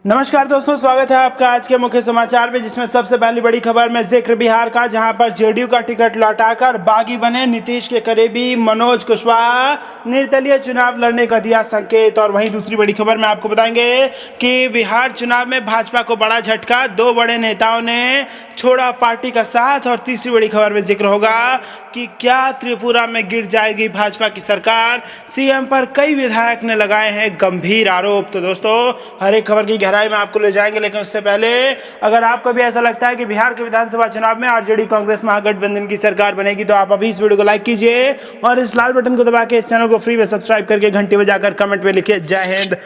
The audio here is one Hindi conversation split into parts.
नमस्कार दोस्तों, स्वागत है आपका आज के मुख्य समाचार में, जिसमें सबसे पहली बड़ी खबर में जिक्र बिहार का, जहां पर जेडीयू का टिकट लौटाकर बागी बने नीतीश के करीबी मनोज कुशवाहा, निर्दलीय चुनाव लड़ने का दिया संकेत। और वहीं दूसरी बड़ी खबर में आपको बताएंगे कि बिहार चुनाव में भाजपा को बड़ा झटका, दो बड़े नेताओं ने छोड़ा पार्टी का साथ। और तीसरी बड़ी खबर में जिक्र होगा कि क्या त्रिपुरा में गिर जाएगी भाजपा की सरकार, सीएम पर कई विधायक ने लगाए हैं गंभीर आरोप। तो दोस्तों, हर एक खबर की गहराई में आपको ले जाएंगे, लेकिन उससे पहले अगर आपको भी ऐसा लगता है कि बिहार के विधानसभा चुनाव में आरजेडी कांग्रेस महागठबंधन की सरकार बनेगी, तो आप अभी इस वीडियो को लाइक कीजिए और इस लाल बटन को दबा के इस चैनल को फ्री में सब्सक्राइब करके घंटी बजाकर कमेंट में लिखिए जय हिंद।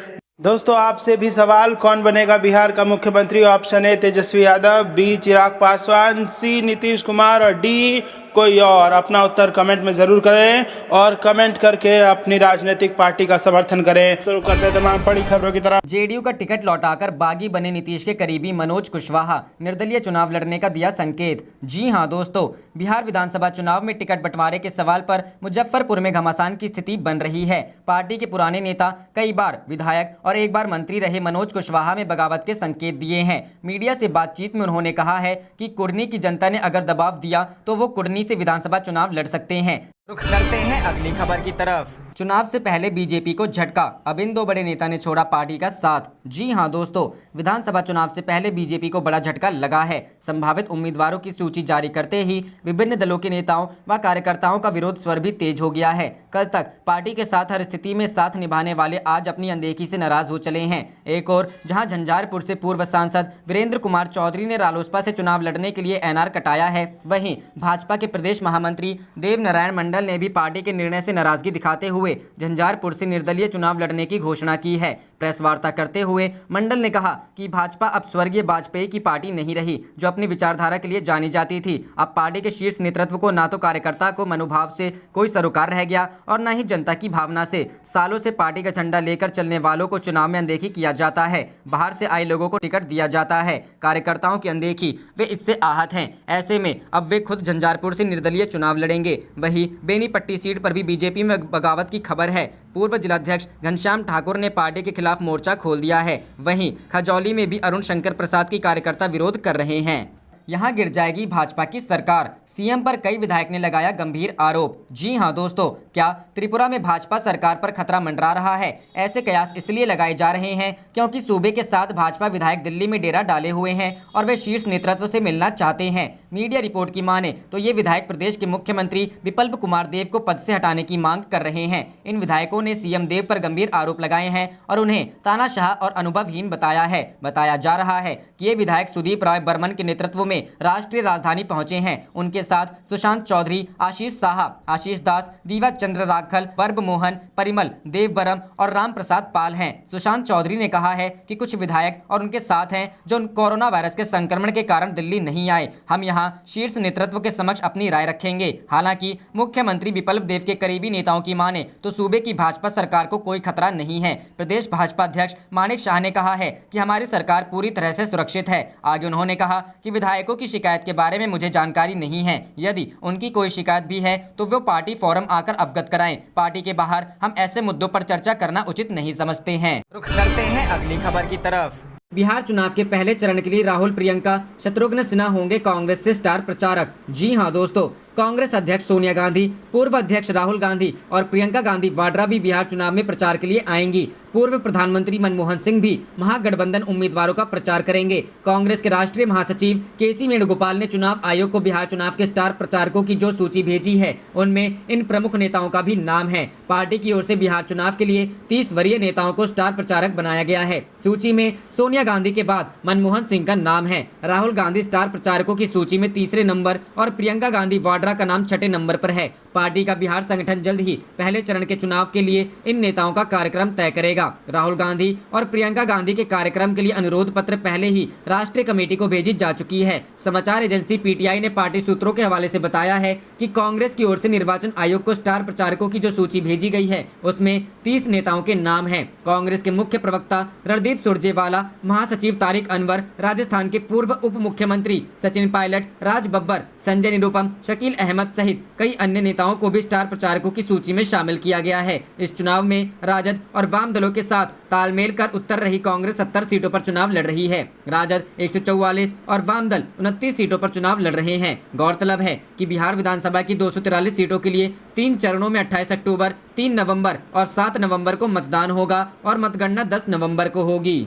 दोस्तों, आपसे भी सवाल, कौन बनेगा बिहार का मुख्यमंत्री? Option A Tejashwi Yadav, B Chirag Paswan, C Nitish Kumar और डी कोई और। अपना उत्तर कमेंट में जरूर करें और कमेंट करके अपनी राजनीतिक पार्टी का समर्थन करें। शुरू करते हैं तमाम बड़ी खबरों की तरफ। जेडीयू का टिकट लौटाकर बागी बने नीतीश के करीबी मनोज कुशवाहा, निर्दलीय चुनाव लड़ने का दिया संकेत। जी हां दोस्तों, बिहार विधानसभा चुनाव में टिकट बंटवारे के सवाल पर मुजफ्फरपुर में घमासान की स्थिति बन रही है। पार्टी के पुराने नेता, कई बार विधायक और एक बार मंत्री रहे मनोज कुशवाहा में बगावत के संकेत दिए हैं। मीडिया से बातचीत में उन्होंने कहा है कि कुर्नी की जनता ने अगर दबाव दिया तो वो कुर्नी से विधानसभा चुनाव लड़ सकते हैं। रुख करते हैं अगली खबर की तरफ। चुनाव से पहले बीजेपी को झटका, अब इन दो बड़े नेता ने छोड़ा पार्टी का साथ। जी हां दोस्तों, विधानसभा चुनाव से पहले बीजेपी को बड़ा झटका लगा है। संभावित उम्मीदवारों की सूची जारी करते ही विभिन्न दलों के नेताओं व कार्यकर्ताओं का विरोध स्वर भी तेज हो गया है। कल तक पार्टी के साथ हर स्थिति में साथ निभाने वाले आज अपनी अनदेखी से नाराज हो चले हैं। एक और जहां झंझारपुर से पूर्व सांसद वीरेंद्र कुमार चौधरी ने रालोसपा से चुनाव लड़ने के लिए एनआर कटाया है, वहीं भाजपा के प्रदेश महामंत्री देव नारायण मंडल ने भी पार्टी के निर्णय से नाराजगी दिखाते हुए झंझारपुर से निर्दलीय चुनाव लड़ने की घोषणा की है। प्रेस वार्ता करते हुए मंडल ने कहा कि भाजपा अब स्वर्गीय वाजपेयी की पार्टी नहीं रही, जो अपनी विचारधारा के लिए जानी जाती थी। अब पार्टी के शीर्ष नेतृत्व को ना तो कार्यकर्ता को मनोभाव से कोई सरोकार रह गया और न ही जनता की भावना से। सालों से पार्टी का झंडा लेकर चलने वालों को चुनाव में अनदेखी किया जाता है, बाहर से आए लोगों को टिकट दिया जाता है। कार्यकर्ताओं की अनदेखी, वे इससे आहत हैं। ऐसे में अब वे खुद झंझारपुर से निर्दलीय चुनाव लड़ेंगे। वहीं बेनीपट्टी सीट पर भी बीजेपी में बगावत की खबर है। पूर्व जिलाध्यक्ष घनश्याम ठाकुर ने पार्टी के खिलाफ मोर्चा खोल दिया है। वहीं खजौली में भी अरुण शंकर प्रसाद की कार्यकर्ता विरोध कर रहे हैं। यहां गिर जाएगी भाजपा की सरकार, सीएम पर कई विधायक ने लगाया गंभीर आरोप। जी हां दोस्तों, क्या त्रिपुरा में भाजपा सरकार पर खतरा मंडरा रहा है? ऐसे कयास इसलिए लगाए जा रहे हैं क्योंकि सूबे के साथ भाजपा विधायक दिल्ली में डेरा डाले हुए हैं और वे शीर्ष नेतृत्व से मिलना चाहते हैं। मीडिया रिपोर्ट की माने तो ये विधायक प्रदेश के मुख्यमंत्री विपल्प कुमार देव को पद से हटाने की मांग कर रहे हैं। इन विधायकों ने सीएम देव पर गंभीर आरोप लगाए हैं और उन्हें तानाशाह और अनुभवहीन बताया है। बताया जा रहा है कि ये विधायक सुदीप राय बर्मन के नेतृत्व में राष्ट्रीय राजधानी पहुंचे हैं। उनके साथ सुशांत चौधरी, आशीष साहा, आशीष दास, दीवा चंद्र राखल, वर्ब मोहन, परिमल, देवबरम और राम प्रसाद पाल हैं। सुशांत चौधरी ने कहा है कि कुछ विधायक और उनके साथ हैं जो कोरोना वायरस के संक्रमण के कारण दिल्ली नहीं आए। हम यहां शीर्ष नेतृत्व के समक्ष अपनी राय रखेंगे। हालांकि मुख्यमंत्री विपल्प देव के करीबी नेताओं की माने तो सूबे की भाजपा सरकार को कोई खतरा नहीं है। प्रदेश भाजपा अध्यक्ष माणिक शाह ने कहा है कि हमारी सरकार पूरी तरह से सुरक्षित है। आगे उन्होंने कहा कि विधायकों की शिकायत के बारे में मुझे जानकारी नहीं है। यदि उनकी कोई शिकायत भी है तो वो पार्टी फोरम आकर अवगत कराएं। पार्टी के बाहर हम ऐसे मुद्दों पर चर्चा करना उचित नहीं समझते हैं। रुख करते हैं अगली खबर की तरफ। बिहार चुनाव के पहले चरण के लिए राहुल, प्रियंका, शत्रुघ्न सिन्हा होंगे कांग्रेस से स्टार प्रचारक। जी हां दोस्तों, कांग्रेस अध्यक्ष सोनिया गांधी, पूर्व अध्यक्ष राहुल गांधी और प्रियंका गांधी वाड्रा भी बिहार चुनाव में प्रचार के लिए आएंगी। पूर्व प्रधानमंत्री मनमोहन सिंह भी महागठबंधन उम्मीदवारों का प्रचार करेंगे। कांग्रेस के राष्ट्रीय महासचिव केसी वेणुगोपाल ने चुनाव आयोग को बिहार चुनाव के स्टार प्रचारकों की जो सूची भेजी है, उनमें इन प्रमुख नेताओं का भी नाम है। पार्टी की ओर से बिहार चुनाव के लिए 30 वरीय नेताओं को स्टार प्रचारक बनाया गया है। सूची में सोनिया गांधी के बाद मनमोहन सिंह का नाम है। राहुल गांधी स्टार प्रचारकों की सूची में तीसरे नंबर और प्रियंका गांधी वाड्रा का नाम छठे नंबर पर है। पार्टी का बिहार संगठन जल्द ही पहले चरण के चुनाव के लिए इन नेताओं का कार्यक्रम तय करेगा। राहुल गांधी और प्रियंका गांधी के कार्यक्रम के लिए अनुरोध पत्र पहले ही राष्ट्रीय कमेटी को भेजी जा चुकी है। समाचार एजेंसी पीटीआई ने पार्टी सूत्रों के हवाले से बताया है कि कांग्रेस की ओर से निर्वाचन आयोग को स्टार प्रचारकों की जो सूची भेजी गई है, उसमें 30 नेताओं के नाम हैं। कांग्रेस के मुख्य प्रवक्ता रणदीप सुरजेवाला, महासचिव तारिक अनवर, राजस्थान के पूर्व उप मुख्यमंत्री सचिन पायलट, राज बब्बर, संजय निरुपम, शकील अहमद सहित कई अन्य नेताओं नेताओं को भी स्टार प्रचारकों की सूची में शामिल किया गया है। इस चुनाव में राजद और वाम दलों के साथ तालमेल कर उत्तर रही कांग्रेस 70 सीटों पर चुनाव लड़ रही है। राजद 144 और वाम दल 29 सीटों पर चुनाव लड़ रहे हैं। गौरतलब है कि बिहार विधानसभा की 243 सीटों के लिए 3 चरणों में 28 अक्टूबर, 3 नवंबर और 7 नवंबर को मतदान होगा और मतगणना 10 नवंबर को होगी।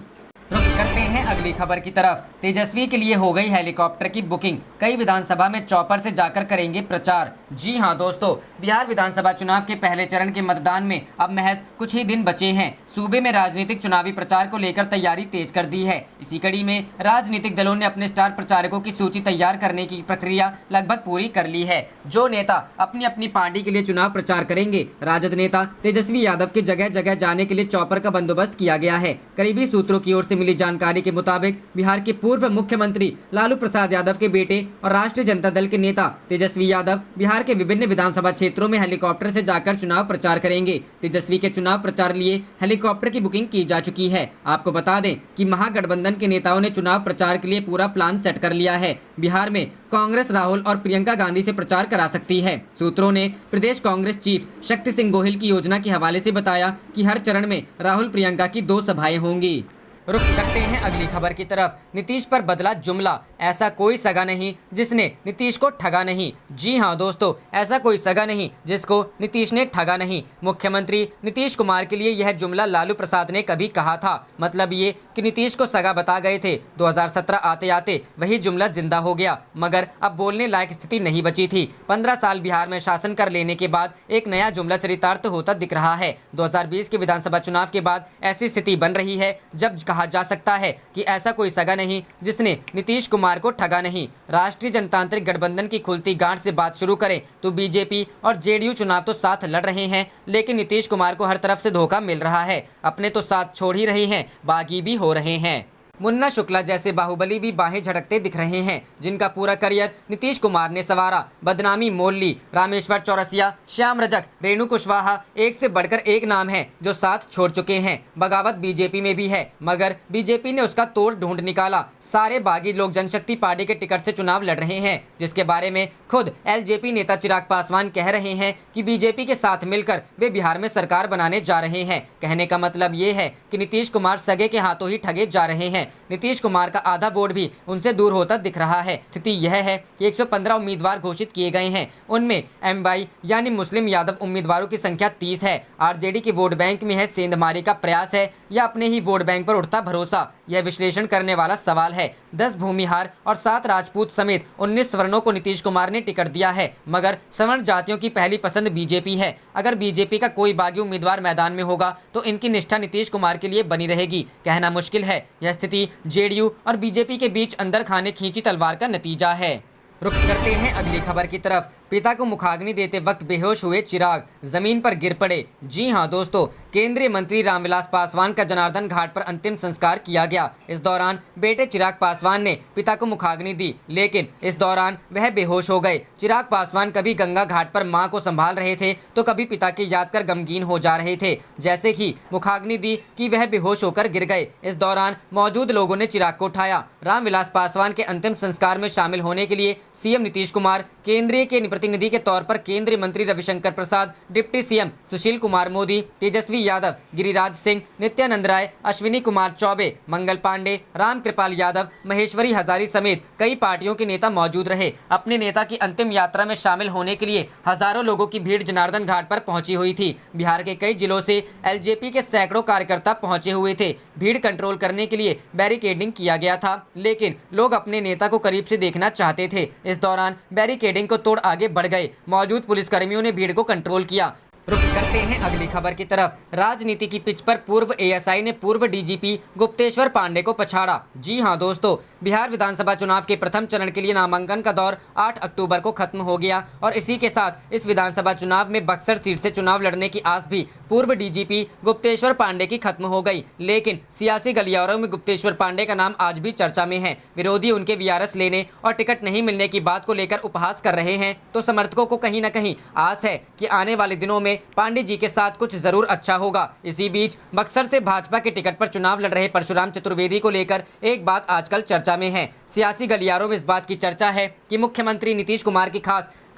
रुख करते हैं अगली खबर की तरफ। तेजस्वी के लिए हो गई हेलीकॉप्टर की बुकिंग, कई विधानसभा में चॉपर से जाकर करेंगे प्रचार। जी हां दोस्तों, बिहार विधानसभा चुनाव के पहले चरण के मतदान में अब महज कुछ ही दिन बचे हैं। सूबे में राजनीतिक चुनावी प्रचार को लेकर तैयारी तेज कर दी है। इसी कड़ी में राजनीतिक दलों ने अपने स्टार प्रचारकों की सूची तैयार करने की प्रक्रिया लगभग पूरी कर ली है। जो नेता अपनी अपनी पार्टी के लिए चुनाव प्रचार करेंगे, राजद नेता तेजस्वी यादव की जगह जगह जाने के लिए चॉपर का बंदोबस्त किया गया है। करीबी सूत्रों की ओर से मिली जानकारी के मुताबिक बिहार के पूर्व मुख्यमंत्री लालू प्रसाद यादव के बेटे और राष्ट्रीय जनता दल के नेता तेजस्वी यादव बिहार के विभिन्न विधानसभा क्षेत्रों में हेलीकॉप्टर से जाकर चुनाव प्रचार करेंगे। तेजस्वी के चुनाव प्रचार लिए हेलीकॉप्टर की बुकिंग की जा चुकी है। आपको बता दें कि महागठबंधन के नेताओं ने चुनाव प्रचार के लिए पूरा प्लान सेट कर लिया है। बिहार में कांग्रेस राहुल और प्रियंका गांधी से प्रचार करा सकती है। सूत्रों ने प्रदेश कांग्रेस चीफ शक्ति सिंह गोहिल की योजना के हवाले से बताया कि हर चरण में राहुल प्रियंका की 2 सभाएं होंगी। रुख करते हैं अगली खबर की तरफ। नीतीश पर बदला जुमला, ऐसा कोई सगा नहीं जिसने नीतीश को ठगा नहीं। जी हां दोस्तों, ऐसा कोई सगा नहीं जिसको नीतीश ने ठगा नहीं। मुख्यमंत्री नीतीश कुमार के लिए यह जुमला लालू प्रसाद ने कभी कहा था। मतलब ये कि नीतीश को सगा बता गए थे। 2017 आते आते वही जुमला जिंदा हो गया, मगर अब बोलने लायक स्थिति नहीं बची थी। 15 साल बिहार में शासन कर लेने के बाद एक नया जुमला चरितार्थ होता दिख रहा है। 2020 के विधानसभा चुनाव के बाद ऐसी स्थिति बन रही है जब कहा जा सकता है कि ऐसा कोई सगा नहीं जिसने नीतीश कुमार को ठगा नहीं। राष्ट्रीय जनतांत्रिक गठबंधन की खुलती गांठ से बात शुरू करें तो बीजेपी और जेडीयू चुनाव तो साथ लड़ रहे हैं, लेकिन नीतीश कुमार को हर तरफ से धोखा मिल रहा है। अपने तो साथ छोड़ ही रहे हैं, बागी भी हो रहे हैं। मुन्ना शुक्ला जैसे बाहुबली भी बाहें झटकते दिख रहे हैं, जिनका पूरा करियर नीतीश कुमार ने संवारा। बदनामी मोल ली। रामेश्वर चौरसिया, श्याम रजक, रेणु कुशवाहा, एक से बढ़कर एक नाम है जो साथ छोड़ चुके हैं। बगावत बीजेपी में भी है, मगर बीजेपी ने उसका तोड़ ढूंढ निकाला। सारे बागी लोग जनशक्ति पार्टी के टिकट से चुनाव लड़ रहे हैं, जिसके बारे में खुद एलजेपी नेता चिराग पासवान कह रहे हैं कि बीजेपी के साथ मिलकर वे बिहार में सरकार बनाने जा रहे हैं। कहने का मतलब ये है कि नीतीश कुमार सगे के हाथों ही ठगे जा रहे हैं। नीतीश कुमार का आधा वोट भी उनसे दूर होता दिख रहा है। स्थिति यह है कि 115 उम्मीदवार घोषित किए गए हैं, उनमें एमवाई यानी मुस्लिम यादव उम्मीदवारों की संख्या 30 है। आरजेडी की वोट बैंक में है सेंधमारी का प्रयास है या अपने ही वोट बैंक पर उठता भरोसा, यह विश्लेषण करने वाला सवाल है। 10 भूमिहार और 7 राजपूत समेत 19 सवर्णों को नीतीश कुमार ने टिकट दिया है, मगर सवर्ण जातियों की पहली पसंद बीजेपी है। अगर बीजेपी का कोई बागी उम्मीदवार मैदान में होगा तो इनकी निष्ठा नीतीश कुमार के लिए बनी रहेगी। कहना मुश्किल है, यह स्थिति जेडीयू और बीजेपी के बीच अंदर खाने खींची तलवार का नतीजा है। रुख करते हैं अगली खबर की तरफ। पिता को मुखाग्नि देते वक्त बेहोश हुए चिराग, जमीन पर गिर पड़े। जी हां दोस्तों, केंद्रीय मंत्री रामविलास पासवान का जनार्दन घाट पर अंतिम संस्कार किया गया। इस दौरान बेटे चिराग पासवान ने पिता को मुखाग्नि दी, लेकिन इस दौरान वह बेहोश हो गए। चिराग पासवान कभी गंगा घाट पर मां को संभाल रहे थे तो कभी पिता की याद कर गमगीन हो जा रहे थे। जैसे ही मुखाग्नि दी कि वह बेहोश होकर गिर गए। इस दौरान मौजूद लोगों ने चिराग को उठाया। रामविलास पासवान के अंतिम संस्कार में शामिल होने के लिए सीएम नीतीश कुमार, केंद्रीय के प्रतिनिधि के तौर पर केंद्रीय मंत्री रविशंकर प्रसाद, डिप्टी सीएम सुशील कुमार मोदी, तेजस्वी यादव, गिरिराज सिंह, नित्यानंद राय, अश्विनी कुमार चौबे, मंगल पांडे, रामकृपाल यादव, महेश्वरी हजारी समेत कई पार्टियों के नेता मौजूद रहे। अपने नेता की अंतिम यात्रा में शामिल होने के लिए हजारों लोगों की भीड़ जनार्दन घाट पर पहुंची हुई थी। बिहार के कई जिलों से एलजेपी के सैकड़ों कार्यकर्ता पहुंचे हुए थे। भीड़ कंट्रोल करने के लिए बैरिकेडिंग किया गया था, लेकिन लोग अपने नेता को करीब से देखना चाहते थे। इस दौरान बैरिकेडिंग को तोड़ आगे बढ़ गए। मौजूद पुलिसकर्मियों ने भीड़ को कंट्रोल किया। रुख करते हैं अगली खबर की तरफ। राजनीति की पिच पर पूर्व एएसआई ने पूर्व डीजीपी गुप्तेश्वर पांडे को पछाड़ा। जी हां दोस्तों, बिहार विधानसभा चुनाव के प्रथम चरण के लिए नामांकन का दौर 8 अक्टूबर को खत्म हो गया और इसी के साथ इस विधानसभा चुनाव में बक्सर सीट से चुनाव लड़ने की आस भी पूर्व डीजीपी गुप्तेश्वर पांडे की खत्म हो गई। लेकिन सियासी गलियारों में गुप्तेश्वर पांडे का नाम आज भी चर्चा में है। विरोधी उनके वीआरएस लेने और टिकट नहीं मिलने की बात को लेकर उपहास कर रहे हैं, तो समर्थकों को कहीं न कहीं आस है कि आने वाले दिनों में पांडे जी के साथ कुछ जरूर अच्छा होगा। इसी बीच बक्सर से भाजपा के टिकट पर चुनाव लड़ रहे परशुराम चतुर्वेदी को लेकर एक बात आजकल चर्चा में है। सियासी गलियारों में इस बात की चर्चा है कि मुख्यमंत्री नीतीश कुमार की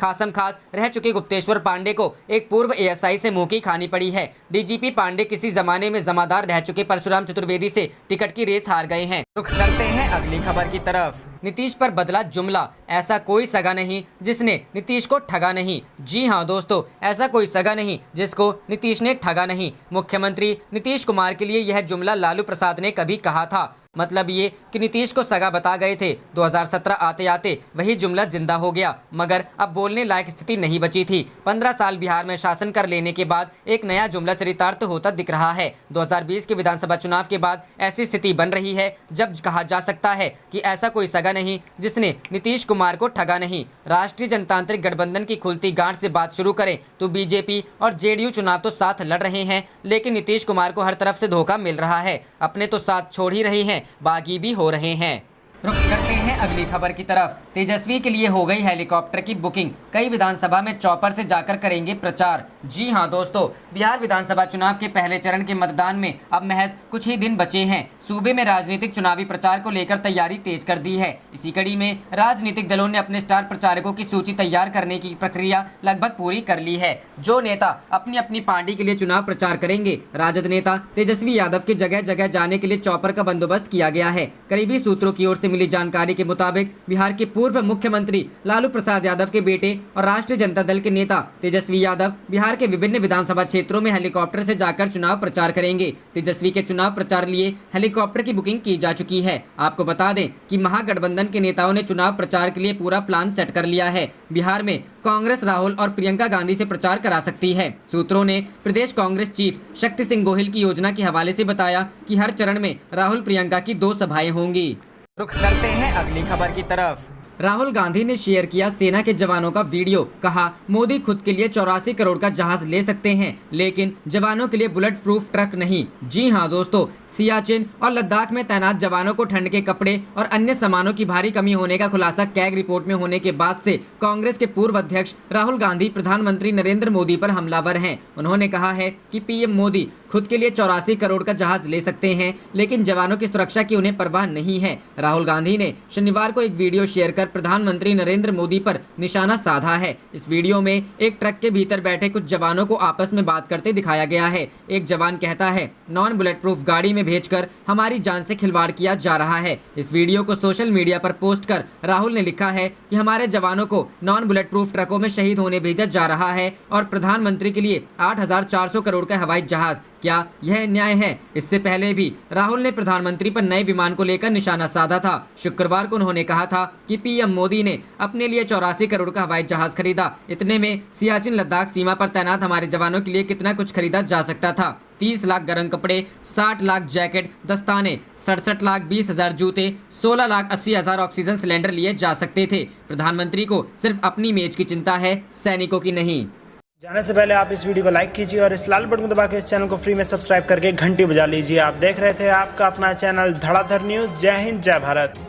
खासम खास रह चुके गुप्तेश्वर पांडे को एक पूर्व एएसआई से मुंह की खानी पड़ी है। डीजीपी पांडे किसी जमाने में जमादार रह चुके परशुराम चतुर्वेदी से टिकट की रेस हार गए हैं। रुख करते हैं अगली खबर की तरफ। नीतीश पर बदला जुमला, ऐसा कोई सगा नहीं जिसने नीतीश को ठगा नहीं। जी हाँ दोस्तों, ऐसा कोई सगा नहीं जिसको नीतीश ने ठगा नहीं। मुख्यमंत्री नीतीश कुमार के लिए यह जुमला लालू प्रसाद ने कभी कहा था। मतलब ये कि नीतीश को सगा बता गए थे। 2017 आते आते वही जुमला जिंदा हो गया, मगर अब बोलने लायक स्थिति नहीं बची थी। 15 साल बिहार में शासन कर लेने के बाद एक नया जुमला चरितार्थ होता दिख रहा है। 2020 के विधानसभा चुनाव के बाद ऐसी स्थिति बन रही है जब कहा जा सकता है कि ऐसा कोई सगा नहीं जिसने नीतीश कुमार को ठगा नहीं। राष्ट्रीय जनतांत्रिक गठबंधन की खुलती गांठ से बात शुरू करें तो बीजेपी और जेडीयू चुनाव तो साथ लड़ रहे हैं, लेकिन नीतीश कुमार को हर तरफ से धोखा मिल रहा है। अपने तो साथ छोड़ ही रहे हैं, बागी भी हो रहे हैं। रुख करते हैं अगली खबर की तरफ। तेजस्वी के लिए हो गई हेलीकॉप्टर की बुकिंग, कई विधानसभा में चॉपर से जाकर करेंगे प्रचार। जी हां दोस्तों, बिहार विधानसभा चुनाव के पहले चरण के मतदान में अब महज कुछ ही दिन बचे हैं। सूबे में राजनीतिक चुनावी प्रचार को लेकर तैयारी तेज कर दी है। इसी कड़ी में राजनीतिक दलों ने अपने स्टार प्रचारकों की सूची तैयार करने की प्रक्रिया लगभग पूरी कर ली है। जो नेता अपनी अपनी पार्टी के लिए चुनाव प्रचार करेंगे, राजद नेता तेजस्वी यादव के जगह जगह जाने के लिए चॉपर का बंदोबस्त किया गया है। करीबी सूत्रों की ओर से मिली जानकारी के मुताबिक बिहार के पूर्व मुख्यमंत्री लालू प्रसाद यादव के बेटे और राष्ट्रीय जनता दल के नेता तेजस्वी यादव बिहार के विभिन्न विधानसभा क्षेत्रों में हेलीकॉप्टर से जाकर चुनाव प्रचार करेंगे। तेजस्वी के चुनाव प्रचार लिए हेलीकॉप्टर की बुकिंग की जा चुकी है। आपको बता दें कि महागठबंधन के नेताओं ने चुनाव प्रचार के लिए पूरा प्लान सेट कर लिया है। बिहार में कांग्रेस राहुल और प्रियंका गांधी से प्रचार करा सकती है। सूत्रों ने प्रदेश कांग्रेस चीफ शक्ति सिंह गोहिल की योजना के हवाले से बताया कि हर चरण में राहुल प्रियंका की 2 सभाएं होंगी। रुख करते हैं अगली खबर की तरफ। राहुल गांधी ने शेयर किया सेना के जवानों का वीडियो, कहा मोदी खुद के लिए 84 करोड़ का जहाज ले सकते हैं, लेकिन जवानों के लिए बुलेट प्रूफ ट्रक नहीं। जी हां दोस्तों, सियाचिन और लद्दाख में तैनात जवानों को ठंड के कपड़े और अन्य सामानों की भारी कमी होने का खुलासा कैग रिपोर्ट में होने के बाद से कांग्रेस के पूर्व अध्यक्ष राहुल गांधी प्रधानमंत्री नरेंद्र मोदी पर हमलावर हैं। उन्होंने कहा है कि पीएम मोदी खुद के लिए 84 करोड़ का जहाज ले सकते हैं, लेकिन जवानों की सुरक्षा की उन्हें परवाह नहीं है। राहुल गांधी ने शनिवार को एक वीडियो शेयर कर प्रधानमंत्री नरेंद्र मोदी पर निशाना साधा है। इस वीडियो में एक ट्रक के भीतर बैठे कुछ जवानों को आपस में बात करते दिखाया गया है। एक जवान कहता है, नॉन बुलेट प्रूफ गाड़ी में भेजकर हमारी जान से खिलवाड़ किया जा रहा है। इस वीडियो को सोशल मीडिया पर पोस्ट कर राहुल ने लिखा है कि हमारे जवानों को नॉन बुलेट प्रूफ ट्रकों में शहीद होने भेजा जा रहा है और प्रधानमंत्री के लिए 8,400 करोड़ का हवाई जहाज। क्या यह न्याय है? इससे पहले भी राहुल ने प्रधानमंत्री पर नए विमान को लेकर निशाना साधा था। शुक्रवार को उन्होंने कहा था कि पीएम मोदी ने अपने लिए 84 करोड़ का हवाई जहाज खरीदा। इतने में सियाचिन लद्दाख सीमा पर तैनात हमारे जवानों के लिए कितना कुछ खरीदा जा सकता था। 30 लाख गर्म कपड़े, 60 लाख जैकेट, दस्ताने, 67 लाख 20,000 जूते, 16 लाख 80,000 ऑक्सीजन सिलेंडर लिए जा सकते थे। प्रधानमंत्री को सिर्फ अपनी इमेज की चिंता है, सैनिकों की नहीं। जाने से पहले आप इस वीडियो को लाइक कीजिए और इस लाल बटन को दबा के इस चैनल को फ्री में सब्सक्राइब करके घंटी बजा लीजिए। आप देख रहे थे आपका अपना चैनल धड़ाधड़ न्यूज़। जय हिंद, जय भारत।